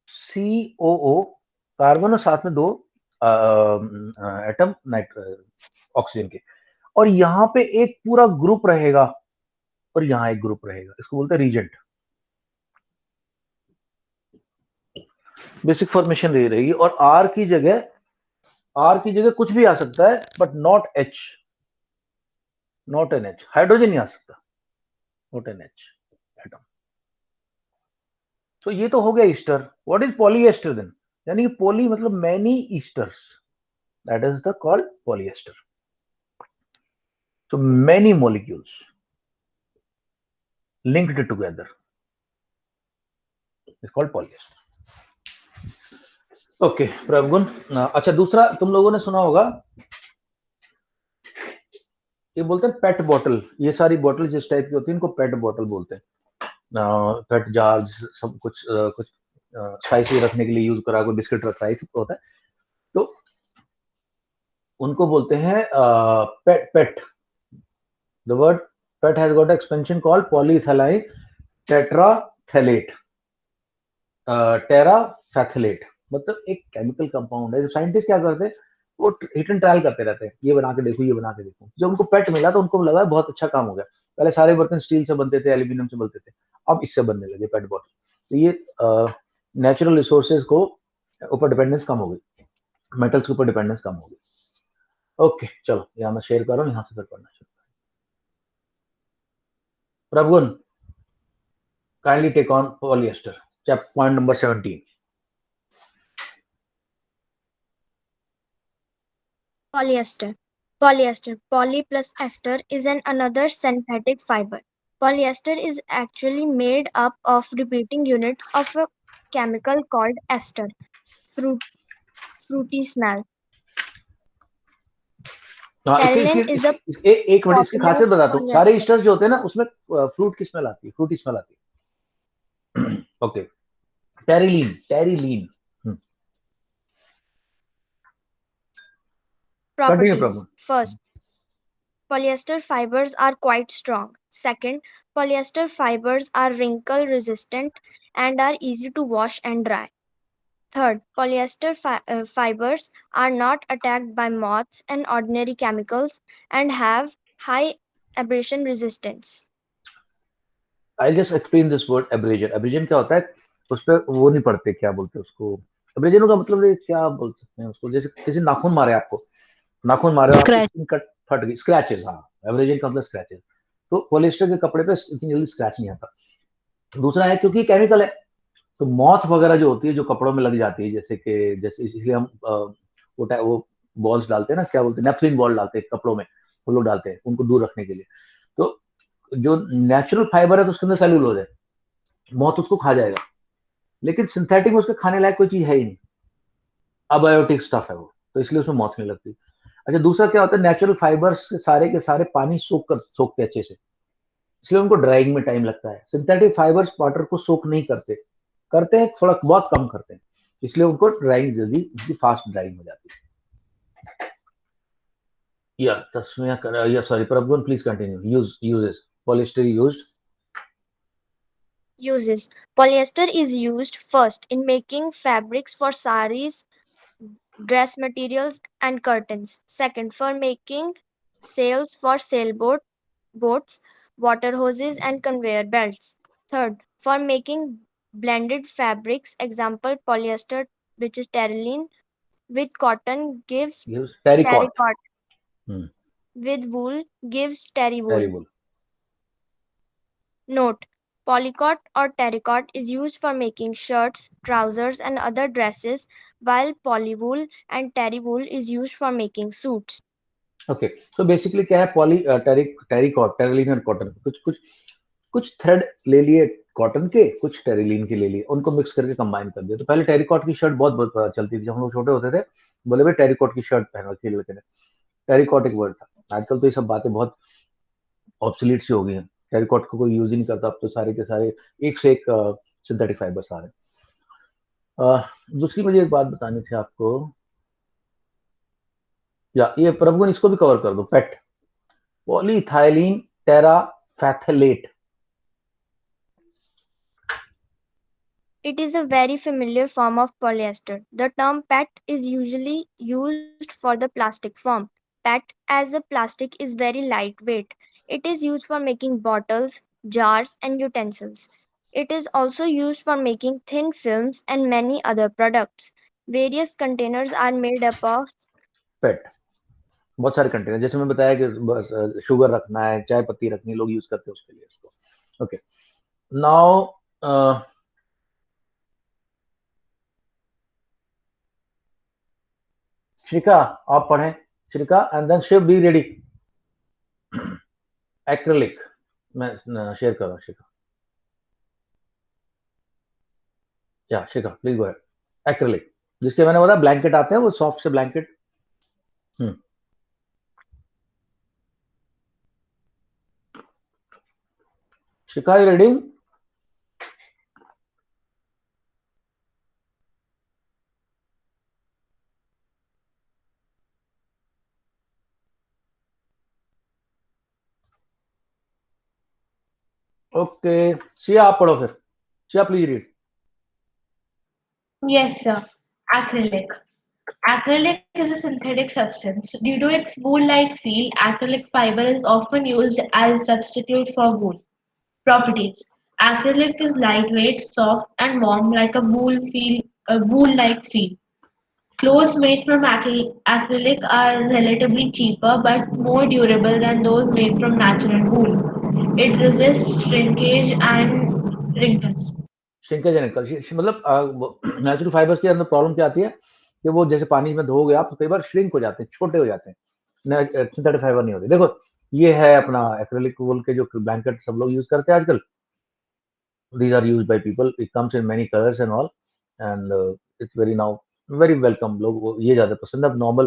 COO, कार्बन और साथ में दो एटम ऑक्सीजन के, और यहां पे एक पूरा ग्रुप रहेगा और यहां एक ग्रुप रहेगा, इसको बोलते हैं रीजेंट. बेसिक फॉर्मेशन यही रहेगी, और R की जगह कुछ भी आ सकता है, but not H, not an H. Hydrogen नहीं आ सकता, नॉट एन H एटम. तो ये तो हो गया ester. What is polyester then, यानी कि पॉली मतलब many esters, that is the called polyester. So many molecules linked together is called polyester. Okay Prabhugun. अच्छा, दूसरा तुम लोगों ने सुना होगा, ये बोलते हैं पेट बॉटल. ये सारी बॉटल जिस टाइप की होती है इनको पेट बॉटल बोलते हैं. पेट जार, सब कुछ कुछ स्पाइसी रखने के लिए यूज करा, कोई बिस्किट रखता है, सब होता है, तो उनको बोलते हैं PET. PET, the word PET has got expansion called polyethyl tetraphthalate, terephthalate. मतलब एक केमिकल कंपाउंड है. जो साइंटिस्ट क्या करते हैं, वो हिट एंड ट्रायल करते रहते हैं, ये बना के देखो, ये बना के देखो. जब उनको पेट मिला तो उनको लगा बहुत अच्छा काम हो गया. पहले सारे बर्तन स्टील से बनते थे, एल्यूमिनियम से बनते थे, अब इससे बनने लगे पेट बॉटल. तो ये नेचुरल रिसोर्सेज को ऊपर डिपेंडेंस कम हो गई, मेटल्स के ऊपर डिपेंडेंस कम हो गई. ओके चलो, यहाँ मैं शेयर कर रहा हूँ, यहाँ से फिर पढ़ना शुरू. प्रभुगुण, kindly take on polyester, chapter point number 17. Polyester. Polyester, poly plus ester, is another synthetic fiber. Polyester is actually made up of repeating units of a chemical called ester. Fruity smell. Terylene is a एक minute, इसकी popular खासियत बताता हूँ. polyester. सारे esters जो होते हैं ना, उसमें फ्रूट की स्मेल आती है, फ्रूटी स्मेल आती है. Okay, terylene. Terylene Continue, Properties. Prabhu. First, polyester fibers are quite strong. Second, polyester fibers are wrinkle resistant and are easy to wash and dry. Third, polyester fibers are not attacked by moths and ordinary chemicals and have high abrasion resistance. I'll just explain this word abrasion. Abrasion क्या होता है, उस पर वो नहीं पड़ते, क्या बोलते हैं उसको. abrasion का मतलब है, क्या बोल सकते हैं उसको, जैसे किसी नाखून मारे आपको, नाखून मारे आपकी स्किन कट फट गई, स्क्रैचेस. हाँ, एब्रेजन का मतलब स्क्रैचेस. तो पॉलिएस्टर के कपड़े पे इतनी जल्दी स्क्रैच नहीं आता. दूसरा है क्योंकि केमिकल है, तो मॉथ वगैरह जो होती है जो कपड़ों में लग जाती है, जैसे इसलिए हम वो बॉल्स डालते हैं ना, क्या बोलते हैं, नेपथलीन बॉल डालते हैं कपड़ों में, वो लोग डालते हैं उनको दूर रखने के लिए. तो जो नेचुरल फाइबर है तो उसके अंदर सेल्यूलोज है, मॉथ उसको खा जाएगा. लेकिन सिंथेटिक में उसके खाने लायक कोई चीज है ही नहीं, अबायोटिक स्टफ है वो, तो इसलिए उसमें मॉथ नहीं लगती. अच्छा, दूसरा क्या होता है, नेचुरल फाइबर्स के सारे पानी सोखते अच्छे से, इसलिए उनको ड्राइंग में टाइम लगता है. सिंथेटिक फाइबर्स वाटर को सोख नहीं करते, करते हैं थोड़ा बहुत कम करते हैं, इसलिए उनको ड्राइंग जल्दी, फास्ट ड्राइंग हो जाती है. या तस्वीर या sorry Prabhugun, please continue. Uses polyester used. Uses. Polyester is used first in making fabrics for saris, dress materials, and curtains. Second, for making sails for boats, water hoses, and conveyor belts. Third, for making blended fabrics, example polyester, which is terylene, with cotton gives terricot. terracotta, with wool gives terrywool. Terrible. Note: polycot or terracotta is used for making shirts, trousers, and other dresses, while polywool and terrywool is used for making suits. Okay, तो basically क्या है, poly terricot, terylene और cotton, कुछ कुछ thread ले लिए cotton के, कुछ टेरिलीन के ले लिए, उनको मिक्स करके कंबाइन कर दिया। तो पहले टेरिकॉट की शर्ट बहुत बहुत चलती थी, जब हम लोग छोटे होते थे, बोले भाई टेरिकॉट की शर्ट पहनो, खेल लेते थे। टेरिकॉट एक वर्ड था। आजकल तो ये सब बातें बहुत ऑब्सोलीट सी हो गई हैं, टेरिकॉट को कोई यूज ही नहीं करता, अब तो सारे के सारे एक से एक सिंथेटिक फाइबर्स आ रहे हैं। दूसरी मुझे एक बात बतानी थी आपको, या ये प्रभु इसको भी कवर कर दो, पेट, polyethylene टेराफैथलेट। It is a very familiar form of polyester. The term PET is usually used for the plastic form. PET as a plastic is very lightweight. It is used for making bottles, jars, and utensils. It is also used for making thin films and many other products. Various containers are made up of पेट बहुत सारे container, जैसे मैं बताया कि sugar रखना है, चाय पत्ती रखनी, लोग यूज करते हैं उसके लिए इसको। ओके, नाउ श्रिका, आप पढ़ें Shrika, and then Shiv be ready. Acrylic मैं शेयर कर रहा हूँ, श्रिका, या Shrika please go ahead. Acrylic, जिसके मैंने बोला ब्लैंकेट आते हैं, वो सॉफ्ट से blanket. Shrika you ready? Okay, Shiya आप पढ़ो फिर, Shiya please read. Yes, sir. Acrylic. Acrylic is a synthetic substance. Due to its wool-like feel, acrylic fiber is often used as substitute for wool. Properties. Acrylic is lightweight, soft, and warm like a wool-like feel. Clothes made from acrylic are relatively cheaper but more durable than those made from natural wool. It resists shrinkage and wrinkles. Shrinkage and मतलब natural fibres के अंदर problem क्या आती है कि वो जैसे पानी में धोगे आप तो कई बार श्रिंक हो जाते हैं, छोटे हो जाते हैं, सिंथेटिक फाइबर नहीं होते। देखो ये है अपना एक्रिलिक वूल के जो ब्लैंकेट सब लोग यूज करते हैं आजकल। These are used by people. It comes in many colors and all, and it's very now very welcome. लोग ये ज्यादा पसंद है। अब नॉर्मल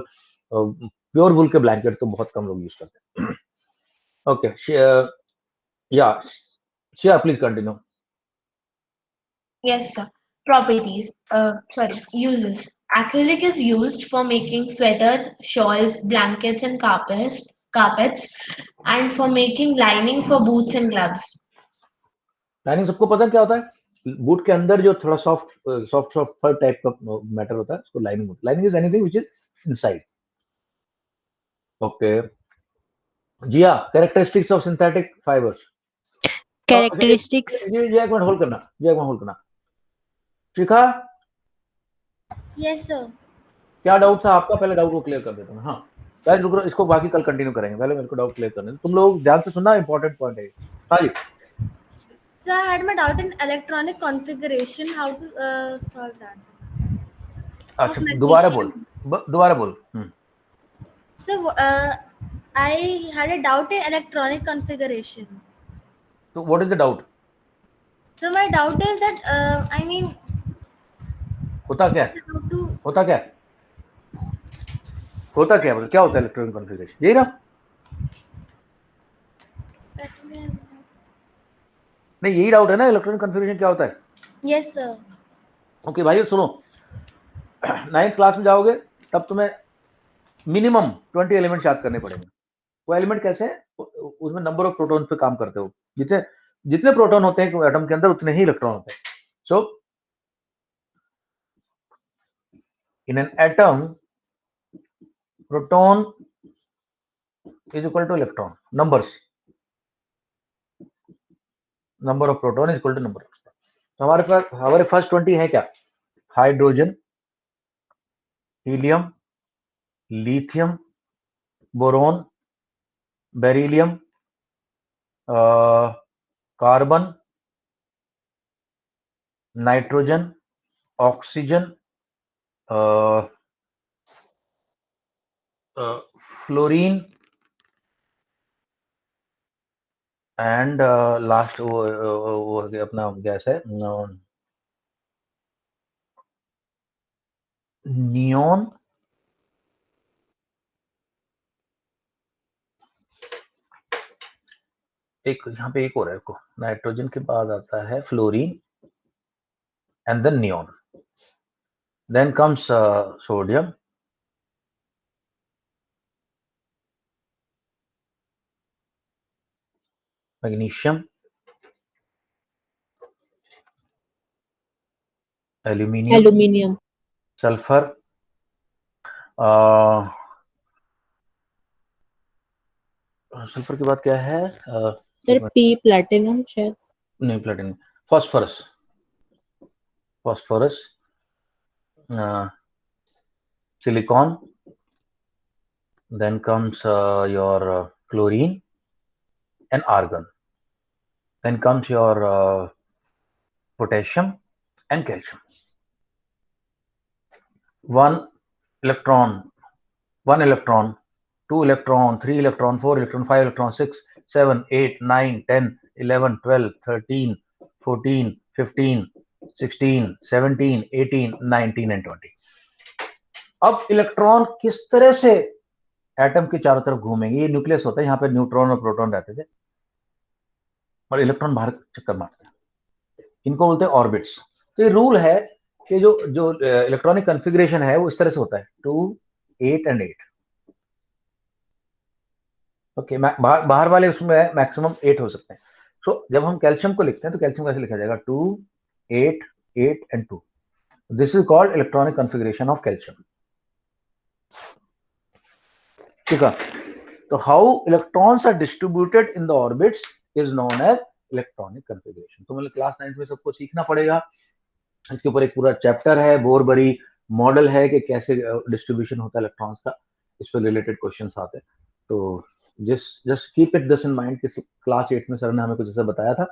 प्योर वूल के ब्लैंकेट तो बहुत कम लोग यूज करते हैं। ओके, या Shiya please continue. Yes, sir. Uses. Acrylic is used for making sweaters, shawls, blankets, and carpets, and for making lining for boots and gloves. Lining सबको पता है क्या होता है? बूट के अंदर जो थोड़ा soft soft soft fur type का मैटर होता है, उसको लाइनिंग होता है। Lining is anything which is inside. Okay, Jiya, characteristics of synthetic fibres. Characteristics. ये एक मिनट होल्ड करना, ये एक मिनट होल्ड करना। शिखा, Yes, sir. क्या डाउट था आपका? पहले डाउट को क्लियर कर देता हूँ। हाँ गाइस रुक, इसको बाकी कल कंटिन्यू करेंगे, पहले मेरे को डाउट क्लियर करने दो। तुम लोग ध्यान से सुनना, इंपॉर्टेंट पॉइंट है। हाँ जी। So I had my doubt in electronic configuration, how to solve that. Of अच्छा दोबारा बोल, magnesium. दोबारा बोल। So I had a doubt in electronic configuration. तो what is the doubt? So my doubt is that I mean होता क्या है? how to होता क्या है? होता क्या है? क्या होता है इलेक्ट्रॉनिक कॉन्फ़िगरेशन? यही ना? नहीं यही डाउट है ना, इलेक्ट्रॉनिक कॉन्फ़िगरेशन क्या होता है? Yes, sir. ओके भाई सुनो, 9th क्लास में जाओगे तब तुम्हें मिनिमम 20 एलिमेंट याद करने पड़ेंगे। वो एलिमेंट कैसे है? उसमें नंबर ऑफ प्रोटॉन पे काम करते हो। जितने जितने प्रोटॉन होते हैं एटम के अंदर उतने ही इलेक्ट्रॉन होते हैं। So in an atom proton is equal to electron, number of proton is equal to number of electron. तो हमारे पास हमारे फर्स्ट 20 है क्या? Hydrogen, helium, lithium, boron, beryllium, carbon, nitrogen, oxygen, fluorine and last वो अपना गैस है neon, एक यहाँ पे एक और है, को नाइट्रोजन के बाद आता है fluorine and then neon, then comes sodium, magnesium, aluminium, sulphur, sulphur के बाद क्या है सर पी प्लैटिनम शायद, नहीं platinum, phosphorus, phosphorus, silicon, then comes your chlorine and argon, then comes your potassium and calcium. One electron, 2 electron, 3 electron, 4 electron, 5 electron, 6, 7, 8, 9, 10, 11, 12, 13, 14, 15, 16, 17, 18, 19 and 20. अब electron किस तरह से एटम के चारों तरफ घूमेंगे, ये न्यूक्लियस होता है, यहाँ पे न्यूट्रॉन और प्रोटॉन रहते थे और इलेक्ट्रॉन बाहर चक्कर मारते हैं, इनको बोलते हैं ऑर्बिट्स। तो ये रूल है कि जो जो इलेक्ट्रॉनिक कॉन्फ़िगरेशन है वो इस तरह से होता है 2, 8 and 8। ओके, बाहर वाले उसमें मैक्सिमम 8 हो सकते हैं। सो जब हम कैल्शियम को लिखते हैं तो कैल्शियम कैसे लिखा जाएगा 2, 8, 8 and 2। This is called electronic configuration of calcium. ठीक है, तो how electrons are distributed in the orbits is known as electronic configuration. तो मतलब क्लास 9 में सबको सीखना पड़ेगा, इसके ऊपर एक पूरा चैप्टर है, बोरबरी मॉडल है कि कैसे डिस्ट्रीब्यूशन होता है इलेक्ट्रॉन्स का, इस पर रिलेटेड क्वेश्चंस आते हैं। तो just keep it this in mind कि क्लास 8 में सर ने हमें कुछ ऐसा बताया था,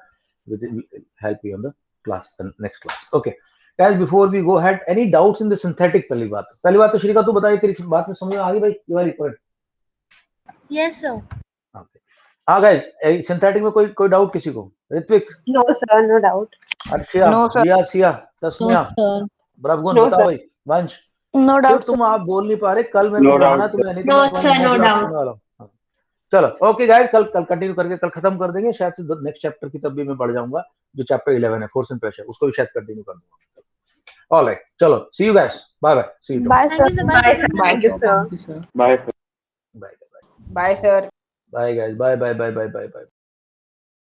which will help you in the class next class. Okay guys, before we go ahead, any doubts in the synthetic? पहली बात तो श्रीका तू बताइए, तेरी बात में समझ आ गई भाई? You are equal. Yes, sir. Okay, हाँ गाइस, सिंथेटिक में कोई डाउट किसी को? Ritvik? No, sir, no doubt. Arshiya, No, sir. Jiya, Siya, Tasmiya, sir ब्रभगुण, No, बताओ sir. भाई। वंश, No शिव doubt, sir. तुम आप बोल नहीं पा रहे, कल मैंने No बुलाना doubt, तुम्हें, नहीं तो No, मैं तुम्हारी sir, मुंह no की बात doubt. सुनने वाला हूँ। हाँ। चलो ओके गाइस, कल कंटिन्यू करके कल खत्म कर देंगे, शायद से नेक्स्ट चैप्टर की तब भी मैं बढ़ जाऊंगा, जो चैप्टर 11 है फोर्स एंड प्रेशर, उसको भी शायद कंटिन्यू कर दूंगा। ऑलराइट, चलो see you guys, bye bye, see you. Bye, Thank sir. you, sir. Bye, sir. Bye, Thank you, sir. sir. Thank you, sir. bye. Bye Bye, sir. Bye guys, bye bye bye bye bye.